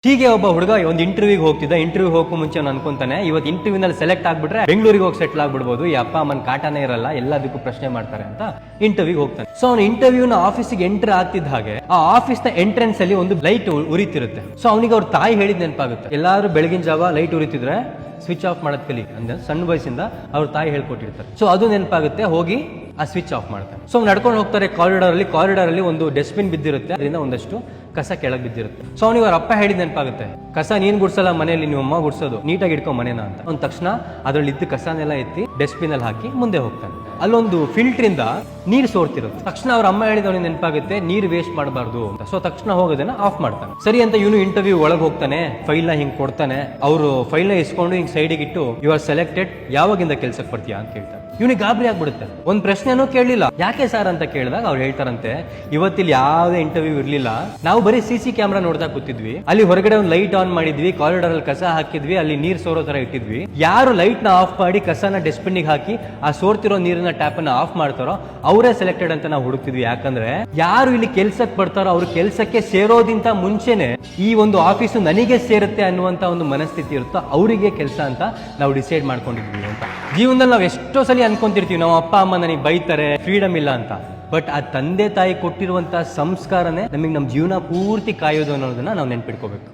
ಹೀಗೆ ಒಬ್ಬ ಹುಡುಗ ಒಂದು ಇಂಟರ್ವ್ಯೂಗೆ ಹೋಗ್ತಿದ್ದ. ಇಂಟರ್ವ್ಯೂ ಹೋಗೋ ಮುಂಚೆ ಅವ್ನು ಅನ್ಕೊಂತಾನೆ, ಇವತ್ತು ಇಂಟರ್ವ್ಯೂನಲ್ಲಿ ಸೆಲೆಕ್ಟ್ ಆಗ್ಬಿಟ್ರೆ ಬೆಂಗಳೂರಿಗೆ ಹೋಗಿ ಸೆಟ್ಲ್ ಆಗ್ಬಿಡ್ಬೋದು, ಈ ಅಪ್ಪ ಅಮ್ಮನ ಕಾಟನೇ ಇರಲ್ಲ, ಎಲ್ಲದಕ್ಕೂ ಪ್ರಶ್ನೆ ಮಾಡ್ತಾರೆ ಅಂತ ಇಂಟರ್ವ್ಯೂಗೆ ಹೋಗ್ತಾನೆ. ಸೊ ಅವ್ನು ಇಂಟರ್ವ್ಯೂನ ಆಫೀಸಿಗೆ ಎಂಟರ್ ಆಗ್ತಿದ್ದ ಹಾಗೆ ಆ ಆಫೀಸ್ ನ ಎಂಟ್ರೆನ್ಸ್ ಅಲ್ಲಿ ಒಂದು ಲೈಟ್ ಉರಿತಿರುತ್ತೆ. ಸೊ ಅವನಿಗೆ ಅವ್ರ ತಾಯಿ ಹೇಳಿದ್ ನೆನಪಾಗುತ್ತೆ, ಎಲ್ಲಾರು ಬೆಳಗಿನ ಜಾವ ಲೈಟ್ ಉರಿತಿದ್ರೆ ಸ್ವಿಚ್ ಆಫ್ ಮಾಡೋದ್ ಕಲಿ ಅಂದ್ರೆ ಸಣ್ಣ ವಯಸ್ಸಿಂದ ಅವ್ರ ತಾಯಿ ಹೇಳ್ಕೊಟ್ಟಿರ್ತಾರೆ. ಸೊ ಅದು ನೆನಪಾಗುತ್ತೆ, ಹೋಗಿ ಆ ಸ್ವಿಚ್ ಆಫ್ ಮಾಡ್ತಾನೆ. ಸೊ ನಡ್ಕೊಂಡು ಹೋಗ್ತಾರೆ ಕಾರಿಡಾರ್ ಅಲ್ಲಿ ಒಂದು ಡಸ್ಟ್ಬಿನ್ ಬಿದ್ದಿರುತ್ತೆ, ಅದರಿಂದ ಒಂದಷ್ಟು ಕಸ ಕೆಳಗೆ ಬಿದ್ದಿರುತ್ತೆ. ಸೊ ಅವನಿಗೆ ಅವ್ರ ಅಪ್ಪ ಹೇಳಿದ್ ನೆನಪಾಗುತ್ತೆ, ಕಸ ನೀನ್ ಗುಡ್ಸಲ್ಲ ಮನೆಯಲ್ಲಿ, ನೀವು ಅಮ್ಮ ಗುಡ್ಸೋದು, ನೀಟಾಗಿ ಇಟ್ಕೊ ಮನೇನ ಅಂತ. ಅವ್ನ ತಕ್ಷಣ ಅದ್ರಲ್ಲಿ ಇದ್ದ ಕಸನೆಲ್ಲ ಎತ್ತಿ ಡಸ್ಟ್ಬಿನ್ ಅಲ್ಲಿ ಹಾಕಿ ಮುಂದೆ ಹೋಗ್ತಾನೆ. ಅಲ್ಲೊಂದು ಫಿಲ್ಟರ್ ಇಂದ ನೀರು ಸೋರ್ತಿರುತ್ತೆ. ತಕ್ಷಣ ಅವ್ರ ಅಮ್ಮ ಹೇಳಿದವನಿಗೆ ನೆನಪಾಗುತ್ತೆ, ನೀರು ವೇಸ್ಟ್ ಮಾಡಬಾರ್ದು ಅಂತ. ಸೊ ತಕ್ಷಣ ಹೋಗೋದನ್ನ ಆಫ್ ಮಾಡ್ತಾನೆ. ಸರಿ ಅಂತ ಇವನು ಇಂಟರ್ವ್ಯೂ ಒಳಗೆ ಹೋಗ್ತಾನೆ, ಫೈಲ್ ನ ಹಿಂಗ್ ಕೊಡ್ತಾನೆ. ಅವರು ಫೈಲ್ ನ ಇಸ್ಕೊಂಡು ಹಿಂಗ್ ಸೈಡಿಗೆ ಇಟ್ಟು, ಯು ಆರ್ ಸೆಲೆಕ್ಟೆಡ್, ಯಾವಾಗಿಂದ ಕೆಲ್ಸಕ್ಕೆ ಬರ್ತೀಯಾ ಅಂತ ಕೇಳ್ತಾರೆ. ಇವನಿಗೆ ಗಾಬರಿ ಆಗ್ಬಿಡುತ್ತೆ, ಒಂದ್ ಪ್ರಶ್ನೆನೂ ಕೇಳಲಿಲ್ಲ. ಯಾಕೆ ಸರ್ ಅಂತ ಕೇಳಿದಾಗ ಅವ್ರು ಹೇಳ್ತಾರಂತೆ, ಇವತ್ತಿಲ್ಲಿ ಯಾವುದೇ ಇಂಟರ್ವ್ಯೂ ಇರ್ಲಿಲ್ಲ, ನಾವು ಬರೀ CC ಕ್ಯಾಮ್ರಾ ನೋಡ್ತಾ ಕೂತಿದ್ವಿ, ಅಲ್ಲಿ ಹೊರಗಡೆ ಒಂದು ಲೈಟ್ ಆನ್ ಮಾಡಿದ್ವಿ, ಕಾರಿಡಾರ್ ಅಲ್ಲಿ ಕಸ ಹಾಕಿದ್ವಿ, ಅಲ್ಲಿ ನೀರ್ ಸೋರೋ ತರ ಇಟ್ಟಿದ್ವಿ, ಯಾರು ಲೈಟ್ ನ ಆಫ್ ಮಾಡಿ ಕಸನ ಡಸ್ಟ್ಬಿನ್ ಗೆ ಹಾಕಿ ಆ ಸೋರ್ತಿರೋ ನೀರಿನ ಟ್ಯಾಪ್ ಅನ್ನ ಆಫ್ ಮಾಡ್ತಾರೋ ಅವರೇ ಸೆಲೆಕ್ಟೆಡ್ ಅಂತ ನಾವು ಹುಡುಕ್ತಿದ್ವಿ. ಯಾಕಂದ್ರೆ ಯಾರು ಇಲ್ಲಿ ಕೆಲ್ಸಕ್ಕೆ ಬರ್ತಾರೋ ಅವ್ರ ಕೆಲ್ಸಕ್ಕೆ ಸೇರೋದಿಂತ ಮುಂಚೆನೆ ಈ ಒಂದು ಆಫೀಸು ನನಗೆ ಸೇರುತ್ತೆ ಅನ್ನುವಂತ ಒಂದು ಮನಸ್ಥಿತಿ ಇರುತ್ತೋ ಅವರಿಗೆ ಕೆಲಸ ಅಂತ ನಾವು ಡಿಸೈಡ್ ಮಾಡ್ಕೊಂಡಿದ್ವಿ ಅಂತ. ಜೀವನದಲ್ಲಿ ನಾವು ಎಷ್ಟೋ ಸಲ ಅನ್ಕೊಂತಿರ್ತೀವಿ, ನಾವು ಅಪ್ಪ ಅಮ್ಮ ನನಗೆ ಬೈತಾರೆ, ಫ್ರೀಡಮ್ ಇಲ್ಲ ಅಂತ. ಬಟ್ ಆ ತಂದೆ ತಾಯಿ ಕೊಟ್ಟಿರುವಂತಹ ಸಂಸ್ಕಾರನೇ ನಮಗೆ ನಮ್ಮ ಜೀವನ ಪೂರ್ತಿ ಕಾಯೋದು ಅನ್ನೋದನ್ನ ನಾವು ನೆನ್ಪಿಟ್ಕೋಬೇಕು.